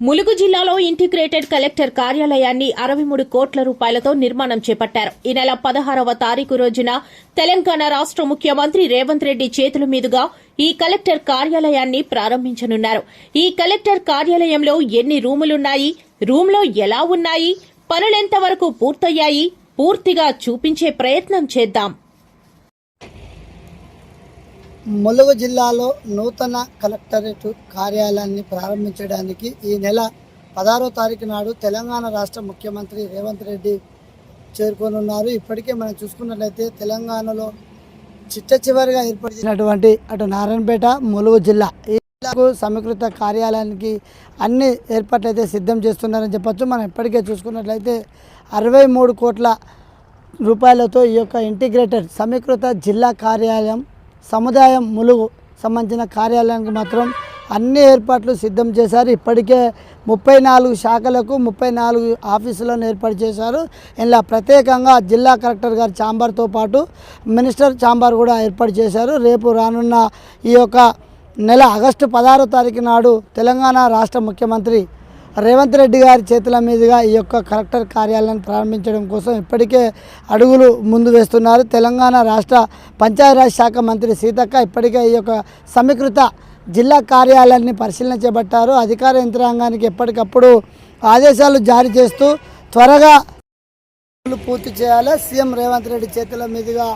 ములుగు జిల్లాలో integrated collector కార్యాలయాన్ని 63 కోట్ల రూపాయలతో నిర్మాణం చేపట్టారు. ఈ నెల 16వ తారీఖు రోజున తెలంగాణ రాష్ట ముఖ్యమంత్రి రేవంత్ రెడ్డి చేతుల మీదుగా ఈ కలెక్టర్ కార్యాలయాన్ని ప్రారంభించనున్నారు. ఈ కలెక్టర్ కార్యాలయంలో ఎన్ని రూములున్నాయి, రూమ్లో ఎలా ఉన్నాయి, పనులెంతవరకు పూర్తయ్యాయి పూర్తిగా చూపించే ప్రయత్నం చేద్దాం. ములుగు జిల్లాలో నూతన కలెక్టరేట్ కార్యాలయాన్ని ప్రారంభించడానికి ఈ నెల 16వ తారీఖు నాడు తెలంగాణ రాష్ట్ర ముఖ్యమంత్రి రేవంత్ రెడ్డి చేరుకోనున్నారు. ఇప్పటికే మనం చూసుకున్నట్లయితే తెలంగాణలో చిట్టచివరిగా ఏర్పడినటువంటి అటు నారాయణపేట, ములుగు జిల్లా ఈ జిల్లాకు సమీకృత కార్యాలయానికి అన్ని ఏర్పాట్లు అయితే సిద్ధం చేస్తున్నారని చెప్పొచ్చు. మనం ఇప్పటికే చూసుకున్నట్లయితే 63 కోట్ల రూపాయలతో ఈ యొక్క ఇంటిగ్రేటెడ్ సమీకృత జిల్లా కార్యాలయం సముదాయం ములుగు సంబంధించిన కార్యాలయానికి మాత్రం అన్ని ఏర్పాట్లు సిద్ధం చేశారు. ఇప్పటికే 34 శాఖలకు 34 ఆఫీసులను ఏర్పాటు చేశారు. ఇలా ప్రత్యేకంగా జిల్లా కలెక్టర్ గారి ఛాంబర్తో పాటు మినిస్టర్ ఛాంబర్ కూడా ఏర్పాటు చేశారు. రేపు రానున్న ఈ యొక్క నెల ఆగస్టు 16వ తారీఖు నాడు తెలంగాణ రాష్ట్ర ముఖ్యమంత్రి రేవంత్ రెడ్డి గారి చేతుల మీదుగా ఈ యొక్క కలెక్టర్ కార్యాలయాన్ని ప్రారంభించడం కోసం ఇప్పటికే అడుగులు ముందు వేస్తున్నారు. తెలంగాణ రాష్ట్ర పంచాయతీరాజ్ శాఖ మంత్రి సీతక్క ఇప్పటికే ఈ యొక్క సమీకృత జిల్లా కార్యాలయాన్ని పరిశీలన చేపట్టారు. అధికార యంత్రాంగానికి ఎప్పటికప్పుడు ఆదేశాలు జారీ చేస్తూ త్వరగా పూర్తి చేయాలి. సీఎం రేవంత్ రెడ్డి చేతుల మీదుగా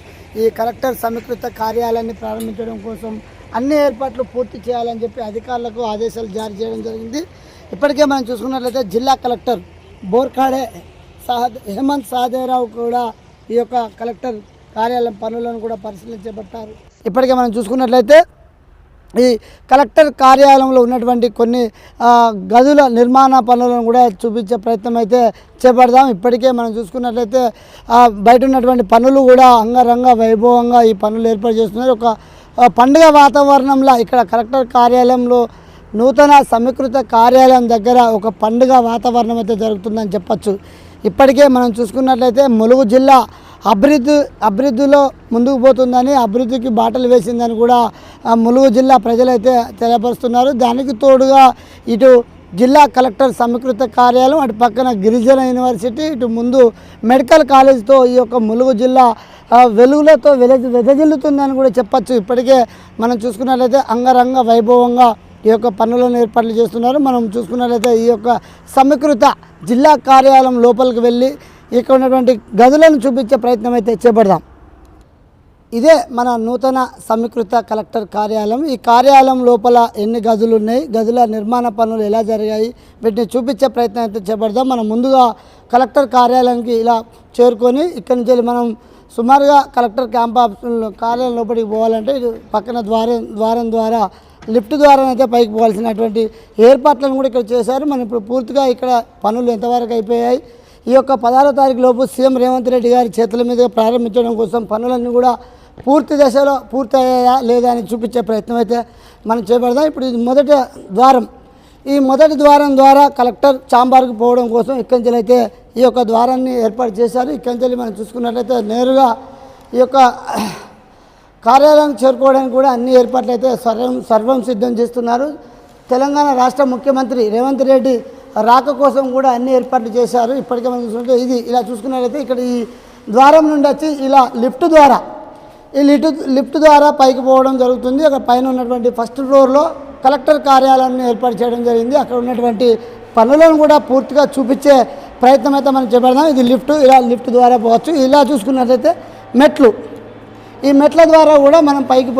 ఈ కలెక్టర్ సమీకృత కార్యాలయాన్ని ప్రారంభించడం కోసం అన్ని ఏర్పాట్లు పూర్తి చేయాలని చెప్పి అధికారులకు ఆదేశాలు జారీ చేయడం జరిగింది. ఇప్పటికే మనం చూసుకున్నట్లయితే జిల్లా కలెక్టర్ బోర్ఖాడే హేమంత్ సహదేవరావు కూడా ఈ యొక్క కలెక్టర్ కార్యాలయం పనులను కూడా పరిశీలన చేపట్టారు. ఇప్పటికే మనం చూసుకున్నట్లయితే ఈ కలెక్టర్ కార్యాలయంలో ఉన్నటువంటి కొన్ని గదుల నిర్మాణ పనులను కూడా చూపించే ప్రయత్నం అయితే చేపడదాం. ఇప్పటికే మనం చూసుకున్నట్లయితే బయట ఉన్నటువంటి పనులు కూడా అంగరంగ వైభవంగా ఈ పనులు ఏర్పాటు చేస్తున్నారు. ఒక పండుగ వాతావరణంలో ఇక్కడ కలెక్టర్ కార్యాలయంలో నూతన సమీకృత కార్యాలయం దగ్గర ఒక పండుగ వాతావరణం అయితే జరుగుతుందని చెప్పచ్చు. ఇప్పటికే మనం చూసుకున్నట్లయితే ములుగు జిల్లా అభివృద్ధిలో ముందుకు పోతుందని, అభివృద్ధికి బాటలు వేసిందని కూడా ములుగు జిల్లా ప్రజలైతే తెలియపరుస్తున్నారు. దానికి తోడుగా ఇటు జిల్లా కలెక్టర్ సమీకృత కార్యాలయం, అటు పక్కన గిరిజన యూనివర్సిటీ, ఇటు ముందు మెడికల్ కాలేజ్తో ఈ యొక్క ములుగు జిల్లా వెలుగులతో వెదజిల్లుతుందని కూడా చెప్పచ్చు. ఇప్పటికే మనం చూసుకున్నట్లయితే అంగరంగ వైభవంగా ఈ యొక్క పనులను ఏర్పాట్లు చేస్తున్నారు. మనం చూసుకున్నట్లయితే ఈ యొక్క సమీకృత జిల్లా కార్యాలయం లోపలికి వెళ్ళి ఇక్కడ ఉన్నటువంటి గదులను చూపించే ప్రయత్నం అయితే చేపడదాం. ఇదే మన నూతన సమీకృత కలెక్టర్ కార్యాలయం. ఈ కార్యాలయం లోపల ఎన్ని గదులు ఉన్నాయి, గదుల నిర్మాణ పనులు ఎలా జరిగాయి, వీటిని చూపించే ప్రయత్నం అయితే చేపడదాం. మనం ముందుగా కలెక్టర్ కార్యాలయానికి ఇలా చేరుకొని ఇక్కడి నుంచి మనం సుమారుగా కలెక్టర్ క్యాంప్ కార్యాలయం లోపలికి పోవాలంటే ఇది పక్కన ద్వారం ద్వారా లిఫ్ట్ ద్వారా అయితే పైకి పోవాల్సినటువంటి ఏర్పాట్లను కూడా ఇక్కడ చేశారు. మనం ఇప్పుడు పూర్తిగా ఇక్కడ పనులు ఎంతవరకు అయిపోయాయి, ఈ యొక్క 16వ తారీఖు లోపు సీఎం రేవంత్ రెడ్డి గారి చేతుల మీద ప్రారంభించడం కోసం పనులన్నీ కూడా పూర్తి దశలో పూర్తయ్యాయా లేదా అని చూపించే ప్రయత్నం అయితే మనం చేపడదాం. ఇప్పుడు ఇది మొదటి ద్వారం. ఈ మొదటి ద్వారం ద్వారా కలెక్టర్ ఛాంబర్కి పోవడం కోసం ఇక్కడి నుంచి అయితే ఈ యొక్క ద్వారాన్ని ఏర్పాటు చేశారు. ఇక్కడి నుంచి మనం చూసుకున్నట్లయితే నేరుగా ఈ యొక్క కార్యాలయం చేరుకోవడానికి కూడా అన్ని ఏర్పాట్లు అయితే సర్వం సిద్ధం చేస్తున్నారు. తెలంగాణ రాష్ట్ర ముఖ్యమంత్రి రేవంత్ రెడ్డి రాక కోసం కూడా అన్ని ఏర్పాట్లు చేశారు. ఇప్పటికే మనం చూసుకుంటే ఇది ఇలా చూసుకున్నట్లయితే ఇక్కడ ఈ ద్వారం నుండి వచ్చి ఇలా లిఫ్ట్ ద్వారా పైకి పోవడం జరుగుతుంది. అక్కడ పైన ఉన్నటువంటి ఫస్ట్ ఫ్లోర్లో కలెక్టర్ కార్యాలయాన్ని ఏర్పాటు చేయడం జరిగింది. అక్కడ ఉన్నటువంటి పనులను కూడా పూర్తిగా చూపించే ప్రయత్నం అయితే మనం చేపడదాం. ఇది ఇలా లిఫ్ట్ ద్వారా పోవచ్చు. ఇలా చూసుకున్నట్లయితే మెట్లు, ఈ మెట్ల ద్వారా కూడా మనం పైకి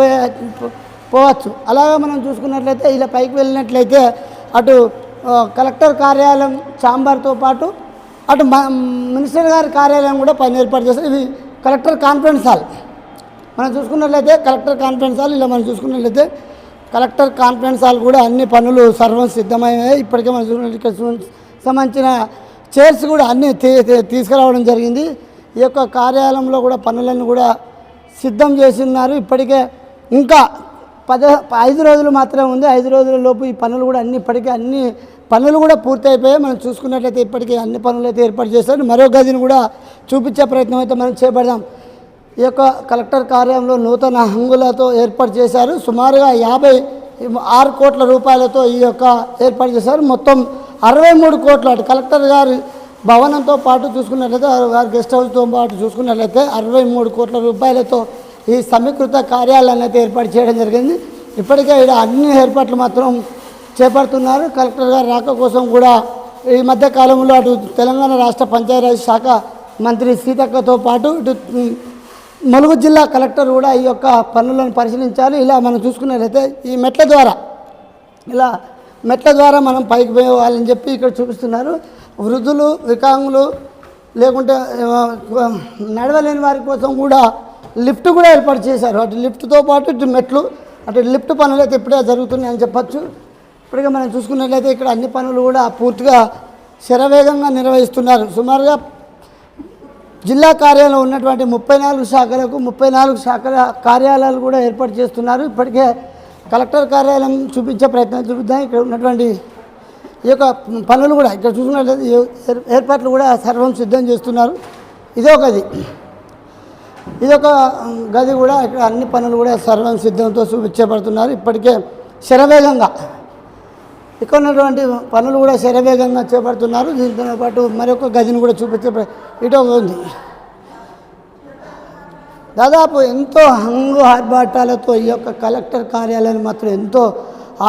పోవచ్చు. అలాగే మనం చూసుకున్నట్లయితే ఇలా పైకి వెళ్ళినట్లయితే అటు కలెక్టర్ కార్యాలయం ఛాంబర్తో పాటు అటు మినిస్టర్ గారి కార్యాలయం కూడా పైన ఏర్పాటు చేస్తారు. ఇది కలెక్టర్ కాన్ఫరెన్స్ హాల్. మనం చూసుకున్నట్లయితే కలెక్టర్ కాన్ఫరెన్స్ హాల్, ఇలా మనం చూసుకున్నట్లయితే కలెక్టర్ కాన్ఫరెన్స్ హాల్ కూడా అన్ని పనులు సర్వం సిద్ధమయ్యాయి. ఇప్పటికే మనం చూసుకున్నట్లయితే సంబంధించిన చైర్స్ కూడా అన్నీ తీసుకురావడం జరిగింది. ఈ యొక్క కార్యాలయంలో కూడా పనులన్నీ కూడా సిద్ధం చేసి ఉన్నారు. ఇప్పటికే ఇంకా 5 రోజులు మాత్రమే ఉంది. 5 రోజుల లోపు ఈ పనులు కూడా ఇప్పటికే అన్ని పనులు కూడా పూర్తి అయిపోయాయి. మనం చూసుకున్నట్లయితే ఇప్పటికే అన్ని పనులు అయితే ఏర్పాటు చేశారు. మరో గదిని కూడా చూపించే ప్రయత్నం అయితే మనం చేపడదాం. ఈ యొక్క కలెక్టర్ కార్యాలయంలో నూతన హంగులతో ఏర్పాటు చేశారు. సుమారుగా 6 కోట్ల రూపాయలతో ఈ యొక్క ఏర్పాటు చేశారు. మొత్తం 63 కోట్లు అటు కలెక్టర్ గారి భవనంతో పాటు చూసుకున్నట్లయితే వారి గెస్ట్ హౌస్తో పాటు చూసుకున్నట్లయితే 63 కోట్ల రూపాయలతో ఈ సమీకృత కార్యాలయాన్ని అయితే ఏర్పాటు చేయడం జరిగింది. ఇప్పటికే ఇక్కడ అన్ని ఏర్పాట్లు మాత్రం చేపడుతున్నారు. కలెక్టర్ గారి రాక కోసం కూడా ఈ మధ్య కాలంలో అటు తెలంగాణ రాష్ట్ర పంచాయతీరాజ్ శాఖ మంత్రి సీతక్కతో పాటు ఇటు ములుగు జిల్లా కలెక్టర్ కూడా ఈ యొక్క పనులను పరిశీలించాలి. ఇలా మనం చూసుకున్నట్లయితే ఈ మెట్ల ద్వారా మనం పైకి పోవాలని చెప్పి ఇక్కడ చూపిస్తున్నారు. వృద్ధులు, వికలాంగులు లేకుంటే నడవలేని వారి కోసం కూడా లిఫ్ట్ కూడా ఏర్పాటు చేశారు. అటు లిఫ్ట్తో పాటు ఇటు మెట్లు, అటు లిఫ్ట్ పనులు అయితే ఇప్పుడే జరుగుతున్నాయని చెప్పచ్చు. ఇప్పటికే మనం చూసుకున్నట్లయితే ఇక్కడ అన్ని పనులు కూడా పూర్తిగా శరవేగంగా నిర్వహిస్తున్నారు. సుమారుగా జిల్లా కార్యాలయంలో ఉన్నటువంటి 34 శాఖలకు 34 శాఖల కార్యాలయాలు కూడా ఏర్పాటు చేస్తున్నారు. ఇప్పటికే కలెక్టర్ కార్యాలయం చూపించే ప్రయత్నం చూపిద్దాం. ఇక్కడ ఉన్నటువంటి ఈ యొక్క పనులు కూడా ఇక్కడ చూసుకున్నట్లయితే ఏర్పాట్లు కూడా సర్వం సిద్ధం చేస్తున్నారు. ఇదొక గది కూడా ఇక్కడ అన్ని పనులు కూడా సర్వం సిద్ధంతో చేపడుతున్నారు. ఇప్పటికే శరవేగంగా ఇక్కడ ఉన్నటువంటి పనులు కూడా శరవేగంగా చేపడుతున్నారు. దీంతో పాటు మరొక గదిని కూడా చూపించే ఇటో ఉంది. దాదాపు ఎంతో హంగు ఆర్భాటాలతో ఈ యొక్క కలెక్టర్ కార్యాలయాన్ని మాత్రం ఎంతో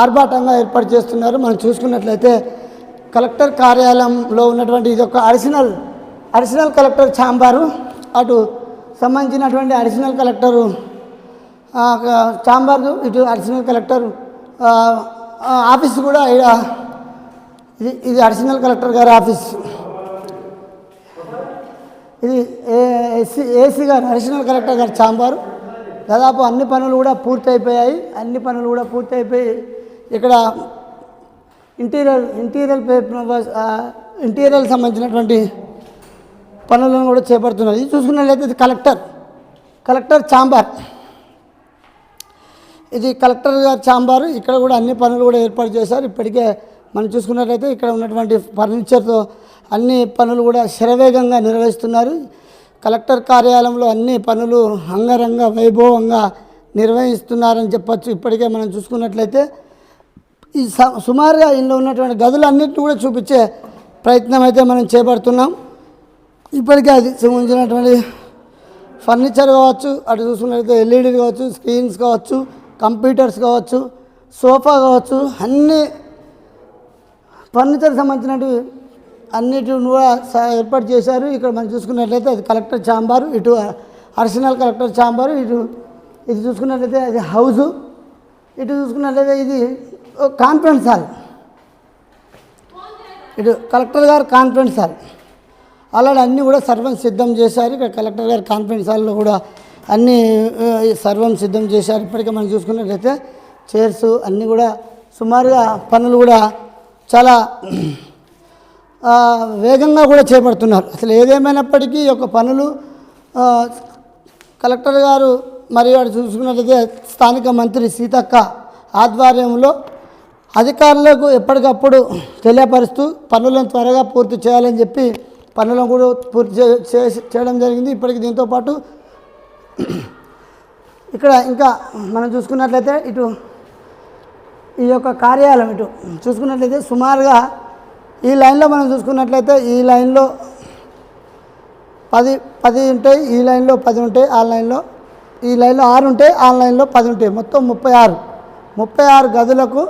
ఆర్భాటంగా ఏర్పాటు చేస్తున్నారు. మనం చూసుకున్నట్లయితే కలెక్టర్ కార్యాలయంలో ఉన్నటువంటి ఇది ఒక అడిషనల్ కలెక్టర్ ఛాంబరు, అటు సంబంధించినటువంటి అడిషనల్ కలెక్టరు ఛాంబర్, ఇటు అడిషనల్ కలెక్టర్ ఆఫీస్ కూడా ఇది అడిషనల్ కలెక్టర్ గారి ఆఫీస్. ఇది ఏసీ గారు అడిషనల్ కలెక్టర్ గారి ఛాంబరు. దాదాపు అన్ని పనులు కూడా పూర్తయిపోయాయి. ఇక్కడ ఇంటీరియర్ సంబంధించినటువంటి పనులను కూడా చేపడుతున్నారు. ఇది చూసుకున్నట్లయితే ఇది కలెక్టర్ ఛాంబర్. ఇది కలెక్టర్ గారి ఛాంబరు. ఇక్కడ కూడా అన్ని పనులు కూడా ఏర్పాటు చేశారు. ఇప్పటికే మనం చూసుకున్నట్లయితే ఇక్కడ ఉన్నటువంటి ఫర్నిచర్తో అన్ని పనులు కూడా శరవేగంగా నిర్వహిస్తున్నారు. కలెక్టర్ కార్యాలయంలో అన్ని పనులు అంగరంగ వైభవంగా నిర్వహిస్తున్నారని చెప్పచ్చు. ఇప్పటికే మనం చూసుకున్నట్లయితే ఈ సుమారుగా ఇందులో ఉన్నటువంటి గదులన్నింటినీ కూడా చూపించే ప్రయత్నం అయితే మనం చేపడుతున్నాం. ఇప్పటికే అది సంబంధించినటువంటి ఫర్నిచర్ కావచ్చు, అటు చూసుకున్నట్లయితే ఎల్ఈడీలు కావచ్చు, స్క్రీన్స్ కావచ్చు, కంప్యూటర్స్ కావచ్చు, సోఫా కావచ్చు, అన్ని ఫర్నిచర్ సంబంధించినవి అన్నిటిని కూడా ఏర్పాటు చేశారు. ఇక్కడ మనం చూసుకున్నట్లయితే అది కలెక్టర్ ఛాంబరు, ఇటు అడిషనల్ కలెక్టర్ ఛాంబరు, ఇది చూసుకున్నట్లయితే అది హౌజు, ఇటు చూసుకున్నట్లయితే ఇది కాన్ఫరెన్స్ హాల్, ఇటు కలెక్టర్ గారు కాన్ఫరెన్స్ హాల్. అలాంటి అన్నీ కూడా సర్వం సిద్ధం చేశారు. ఇక్కడ కలెక్టర్ గారి కాన్ఫరెన్స్ హాల్లో కూడా అన్నీ సర్వం సిద్ధం చేశారు. ఇప్పటికే మనం చూసుకున్నట్లయితే చైర్స్ అన్నీ కూడా సుమారుగా పనులు కూడా చాలా వేగంగా కూడా చేపడుతున్నారు. అసలు ఏదేమైనప్పటికీ ఈ యొక్క పనులు కలెక్టర్ గారు మరియు అటు చూసుకున్నట్లయితే స్థానిక మంత్రి సీతక్క ఆధ్వర్యంలో అధికారులకు ఎప్పటికప్పుడు తెలియపరుస్తూ పనులను త్వరగా పూర్తి చేయాలని చెప్పి పనులను కూడా పూర్తి చేయడం జరిగింది. ఇప్పటికి దీంతోపాటు ఇక్కడ ఇంకా మనం చూసుకున్నట్లయితే ఇటు ఈ యొక్క కార్యాలయం ఇటు చూసుకున్నట్లయితే సుమారుగా ఈ లైన్లో మనం చూసుకున్నట్లయితే ఈ లైన్లో 10 ఉంటాయి, ఈ లైన్లో 10 ఉంటాయి, ఈ లైన్లో 6 ఉంటాయి, ఆ లైన్లో 10 ఉంటాయి. మొత్తం 36 గదులకు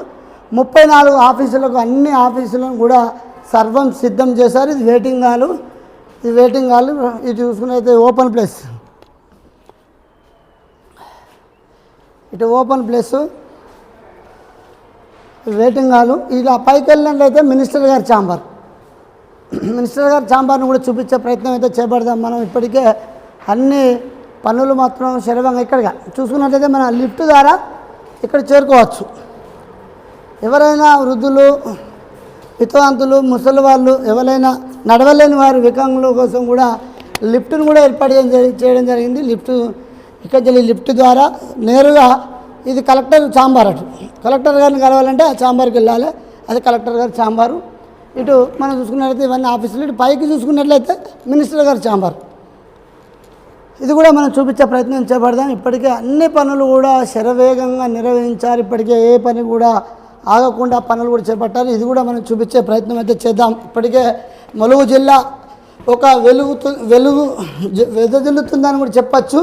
34 ఆఫీసులకు అన్ని ఆఫీసులను కూడా సర్వం సిద్ధం చేశారు. ఇది వెయిటింగ్ హాలు, ఇది చూసుకున్నట్లయితే ఓపెన్ ప్లేస్, ఇటు ఓపెన్ ప్లేసు, వెయిటింగ్ హాలు. ఇలా పైకి వెళ్ళినట్లయితే మినిస్టర్ గారి ఛాంబర్ను కూడా చూపించే ప్రయత్నం అయితే చేపడదాం మనం. ఇప్పటికే అన్ని పనులు మాత్రం శరవంగా ఇక్కడగా చూసుకున్నట్లయితే మన లిఫ్ట్ ద్వారా ఇక్కడ చేరుకోవచ్చు. ఎవరైనా వృద్ధులు, వితంతులు, ముసలి వాళ్ళు, ఎవరైనా నడవలేని వారు, వికలాంగుల కోసం కూడా లిఫ్ట్ను కూడా ఏర్పాటు చేయడం జరిగింది. లిఫ్ట్ ద్వారా నేరుగా ఇది కలెక్టర్ ఛాంబర్, అటు కలెక్టర్ గారిని కలవాలంటే ఆ ఛాంబర్కి వెళ్ళాలి. అది కలెక్టర్ గారి ఛాంబరు. ఇటు మనం చూసుకున్నట్లయితే ఇవన్నీ ఆఫీసులు. ఇటు పైకి చూసుకున్నట్లయితే మినిస్టర్ గారి ఛాంబర్. ఇది కూడా మనం చూపించే ప్రయత్నం చేపడదాం. ఇప్పటికే అన్ని పనులు కూడా శరవేగంగా నిర్వహించారు. ఇప్పటికే ఏ పని కూడా ఆగకుండా పనులు కూడా చేపట్టారు. ఇది కూడా మనం చూపించే ప్రయత్నం అయితే చేద్దాం. ఇప్పటికే ములుగు జిల్లా ఒక వెదజల్లుతుందని కూడా చెప్పచ్చు.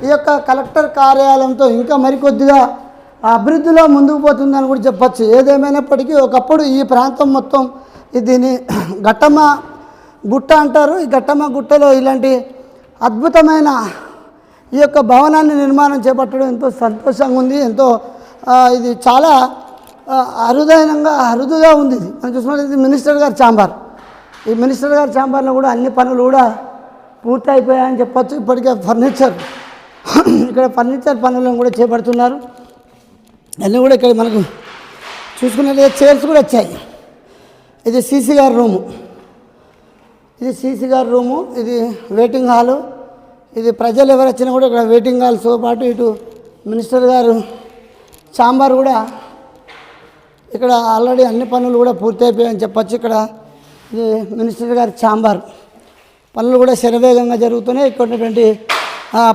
ఈ యొక్క కలెక్టర్ కార్యాలయంతో ఇంకా మరికొద్దిగా అభివృద్ధిలో ముందుకు పోతుందని కూడా చెప్పచ్చు. ఏదేమైనప్పటికీ ఒకప్పుడు ఈ ప్రాంతం మొత్తం దీన్ని ఘట్టమ్మ గుట్ట అంటారు. ఈ ఘట్టమ్మ గుట్టలో ఇలాంటి అద్భుతమైన ఈ యొక్క భవనాన్ని నిర్మాణం చేపట్టడం ఎంతో సంతోషంగా ఉంది. ఎంతో ఇది చాలా అరుదుగా ఉంది. ఇది మనం చూసుకుంటే మినిస్టర్ గారి ఛాంబర్. ఈ మినిస్టర్ గారి ఛాంబర్లో కూడా అన్ని పనులు కూడా పూర్తి అయిపోయాయని చెప్పచ్చు. ఇప్పటికే ఇక్కడ ఫర్నిచర్ పనులను కూడా చేపడుతున్నారు. అన్నీ కూడా ఇక్కడ మనకు చూసుకునే చైర్స్ కూడా వచ్చాయి. ఇది సీసీ గారి రూము. ఇది వెయిటింగ్ హాలు. ఇది ప్రజలు ఎవరు వచ్చినా కూడా ఇక్కడ వెయిటింగ్ హాల్స్తో పాటు ఇటు మినిస్టర్ గారు ఛాంబర్ కూడా ఇక్కడ ఆల్రెడీ అన్ని పనులు కూడా పూర్తి అయిపోయాయని చెప్పచ్చు. ఇక్కడ ఇది మినిస్టర్ గారి ఛాంబర్ పనులు కూడా శరవేగంగా జరుగుతున్నాయి. ఇక్కడ ఉన్నటువంటి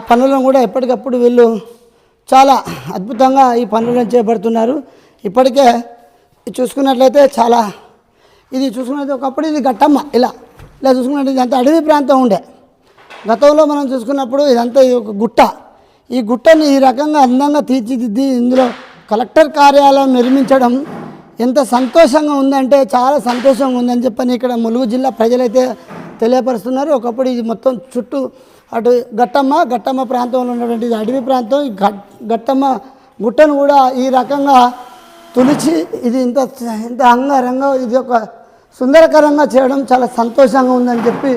పనులను కూడా ఎప్పటికప్పుడు వీళ్ళు చాలా అద్భుతంగా ఈ పనులను చేపడుతున్నారు. ఇప్పటికే చూసుకున్నట్లయితే చూసుకున్నట్లయితే ఒకప్పుడు ఇది ఘట్టమ్మ ఇలా చూసుకున్నట్టు ఇదంతా అడవి ప్రాంతం ఉండే. గతంలో మనం చూసుకున్నప్పుడు ఇదంతా ఒక గుట్ట. ఈ గుట్టని ఈ రకంగా అందంగా తీర్చిదిద్ది ఇందులో కలెక్టర్ కార్యాలయం నిర్మించడం ఎంత సంతోషంగా ఉందంటే చాలా సంతోషంగా ఉందని చెప్పని ఇక్కడ ములుగు జిల్లా ప్రజలైతే తెలియపరుస్తున్నారు. ఒకప్పుడు ఇది మొత్తం చుట్టూ అటు ఘట్టమ్మ ప్రాంతంలో ఉన్నటువంటి అడవి ప్రాంతం. ఈ ఘట్టమ్మ గుట్టను కూడా ఈ రకంగా తులిచి ఇది ఇంత అంగరంగ ఇది ఒక సుందరకరంగా చేయడం చాలా సంతోషంగా ఉందని చెప్పి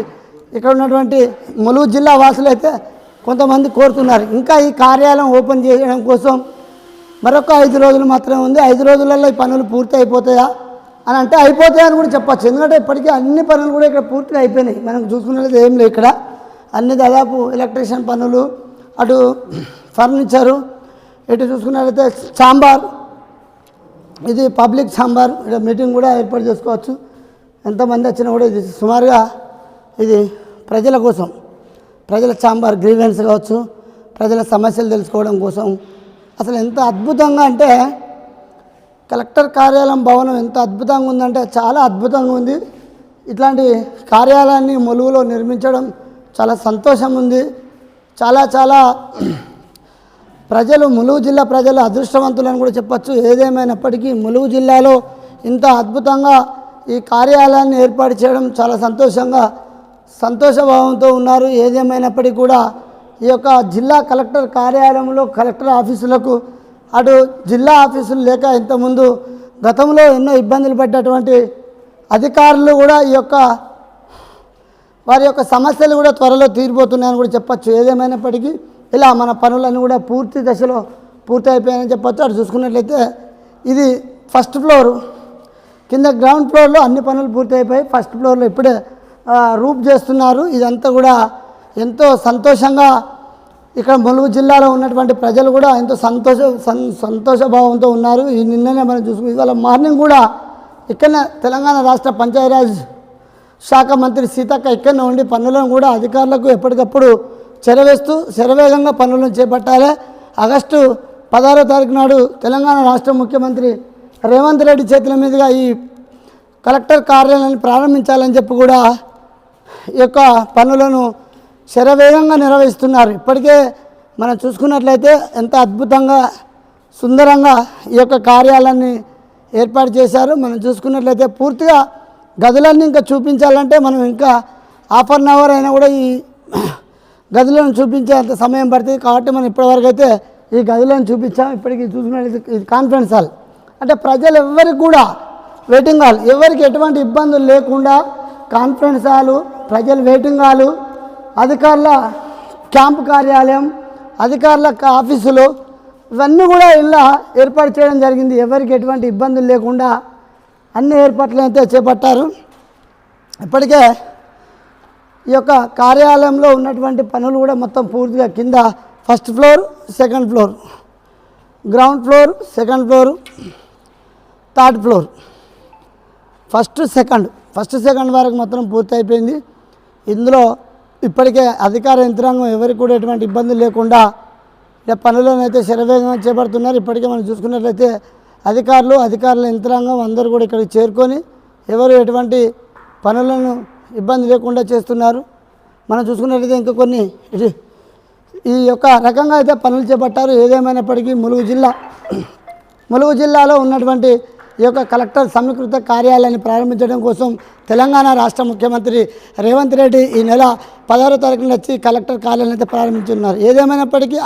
ఇక్కడ ఉన్నటువంటి ములుగు జిల్లా వాసులు అయితే కొంతమంది కోరుతున్నారు. ఇంకా ఈ కార్యాలయం ఓపెన్ చేయడం కోసం మరొక 5 రోజులు మాత్రమే ఉంది. 5 రోజులలో ఈ పనులు పూర్తి అయిపోతాయా అని అంటే అయిపోతాయని కూడా చెప్పచ్చు. ఎందుకంటే ఇప్పటికీ అన్ని పనులు కూడా ఇక్కడ పూర్తిగా అయిపోయినాయి. మనం చూసుకున్నట్లయితే ఏం లేదు. ఇక్కడ అన్ని దాదాపు ఎలక్ట్రీషియన్ పనులు, అటు ఫర్నిచరు, ఇటు చూసుకున్నట్లయితే ఛాంబర్, ఇది పబ్లిక్ ఛాంబర్. ఇక్కడ మీటింగ్ కూడా ఏర్పాటు చేసుకోవచ్చు. ఎంతమంది వచ్చినా కూడా ఇది సుమారుగా ఇది ప్రజల కోసం, ప్రజల ఛాంబర్, గ్రీవెన్స్ కావచ్చు, ప్రజల సమస్యలు తెలుసుకోవడం కోసం. అసలు ఎంత అద్భుతంగా అంటే కలెక్టర్ కార్యాలయం భవనం ఎంత అద్భుతంగా ఉందంటే చాలా అద్భుతంగా ఉంది. ఇట్లాంటి కార్యాలయాన్ని ములుగులో నిర్మించడం చాలా సంతోషం ఉంది. చాలా ములుగు జిల్లా ప్రజలు అదృష్టవంతులని కూడా చెప్పచ్చు. ఏదేమైనప్పటికీ ములుగు జిల్లాలో ఇంత అద్భుతంగా ఈ కార్యాలయాన్ని ఏర్పాటు చేయడం చాలా సంతోషభావంతో ఉన్నారు. ఏదేమైనప్పటికీ కూడా ఈ యొక్క జిల్లా కలెక్టర్ కార్యాలయంలో కలెక్టర్ ఆఫీసులకు అటు జిల్లా ఆఫీసులు లేక ఇంతకుముందు గతంలో ఎన్నో ఇబ్బందులు పడ్డటువంటి అధికారులు కూడా వారి యొక్క సమస్యలు కూడా త్వరలో తీరిపోతున్నాయని కూడా చెప్పచ్చు. ఏదేమైనప్పటికీ ఇలా మన పనులన్నీ కూడా పూర్తి దశలో పూర్తి అయిపోయాయని చెప్పచ్చు. అటు చూసుకున్నట్లయితే ఇది ఫస్ట్ ఫ్లోర్. కింద గ్రౌండ్ ఫ్లోర్లో అన్ని పనులు పూర్తి అయిపోయి ఫస్ట్ ఫ్లోర్లో ఇప్పుడే రూప్ చేస్తున్నారు. ఇదంతా కూడా ఎంతో సంతోషంగా ఇక్కడ ములుగు జిల్లాలో ఉన్నటువంటి ప్రజలు కూడా ఎంతో సంతోషభావంతో ఉన్నారు. ఈ నిన్ననే మనం చూసుకుని ఇవాళ మార్నింగ్ కూడా ఇక్కడనే తెలంగాణ రాష్ట్ర పంచాయతీరాజ్ శాఖ మంత్రి సీతక్క ఇక్కడనే ఉండి పనులను కూడా అధికారులకు ఎప్పటికప్పుడు చెరవేస్తూ శరవేగంగా పనులను చేపట్టాలి. ఆగస్టు 16వ తారీఖు నాడు తెలంగాణ రాష్ట్ర ముఖ్యమంత్రి రేవంత్ రెడ్డి చేతుల మీదుగా ఈ కలెక్టర్ కార్యాలయాన్ని ప్రారంభించాలని చెప్పి కూడా ఈ యొక్క పనులను శరవేగంగా నిర్వహిస్తున్నారు. ఇప్పటికే మనం చూసుకున్నట్లయితే ఎంత అద్భుతంగా సుందరంగా ఈ యొక్క కార్యాలయాన్ని ఏర్పాటు చేశారు. మనం చూసుకున్నట్లయితే పూర్తిగా గదులన్నీ ఇంకా చూపించాలంటే మనం ఇంకా హాఫ్ అన్ అవర్ అయినా కూడా ఈ గదులను చూపించేంత సమయం పడుతుంది. కాబట్టి మనం ఇప్పటివరకు అయితే ఈ గదులను చూపించాం. ఇప్పటికీ చూసుకున్నట్లయితే ఇది కాన్ఫరెన్స్ హాల్. అంటే ప్రజలు ఎవరికి కూడా వెయిటింగ్ హాల్, ఎవరికి ఎటువంటి ఇబ్బందులు లేకుండా కాన్ఫరెన్స్ హాలు, ప్రజలు వెయిటింగ్ హాలు, అధికారుల క్యాంపు కార్యాలయం, అధికారుల ఆఫీసులు ఇవన్నీ కూడా ఇలా ఏర్పాటు చేయడం జరిగింది. ఎవరికి ఎటువంటి ఇబ్బందులు లేకుండా అన్ని ఏర్పాట్లు అయితే చేపట్టారు. ఇప్పటికే ఈ యొక్క కార్యాలయంలో ఉన్నటువంటి పనులు కూడా మొత్తం పూర్తిగా కింద first floor, second floor, ground floor, second floor, third floor, first second వరకు మొత్తం పూర్తి అయిపోయింది. ఇందులో ఇప్పటికే అధికార యంత్రాంగం ఎవరికి కూడా ఎటువంటి ఇబ్బందులు లేకుండా పనులను అయితే శరవేగంగా చేపడుతున్నారు. ఇప్పటికే మనం చూసుకున్నట్లయితే అధికారుల యంత్రాంగం అందరూ కూడా ఇక్కడికి చేరుకొని ఎవరు ఎటువంటి పనులను ఇబ్బంది లేకుండా చేస్తున్నారు. మనం చూసుకున్నట్లయితే ఇంకా కొన్ని ఈ యొక్క రకంగా అయితే పనులు చేపట్టారు. ఏదేమైనప్పటికీ ములుగు జిల్లాలో ఉన్నటువంటి ఈ యొక్క కలెక్టర్ సమీకృత కార్యాలయాన్ని ప్రారంభించడం కోసం తెలంగాణ రాష్ట్ర ముఖ్యమంత్రి రేవంత్ రెడ్డి ఈ నెల 16వ తారీఖున వచ్చి కలెక్టర్ కార్యాలయాన్ని అయితే ప్రారంభించున్నారు. ఏదేమైనప్పటికీ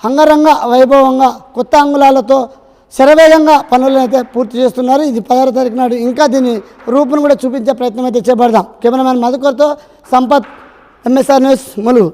అంగరంగ వైభవంగా కొత్త అంగుళాలతో శరవేగంగా పనులను అయితే పూర్తి చేస్తున్నారు. ఇది 16వ తారీఖు నాడు ఇంకా దీని రూపును కూడా చూపించే ప్రయత్నం అయితే చేపడదాం. కెమెరామెన్ మధుకర్తో సంపత్, MSR న్యూస్, ములుగు.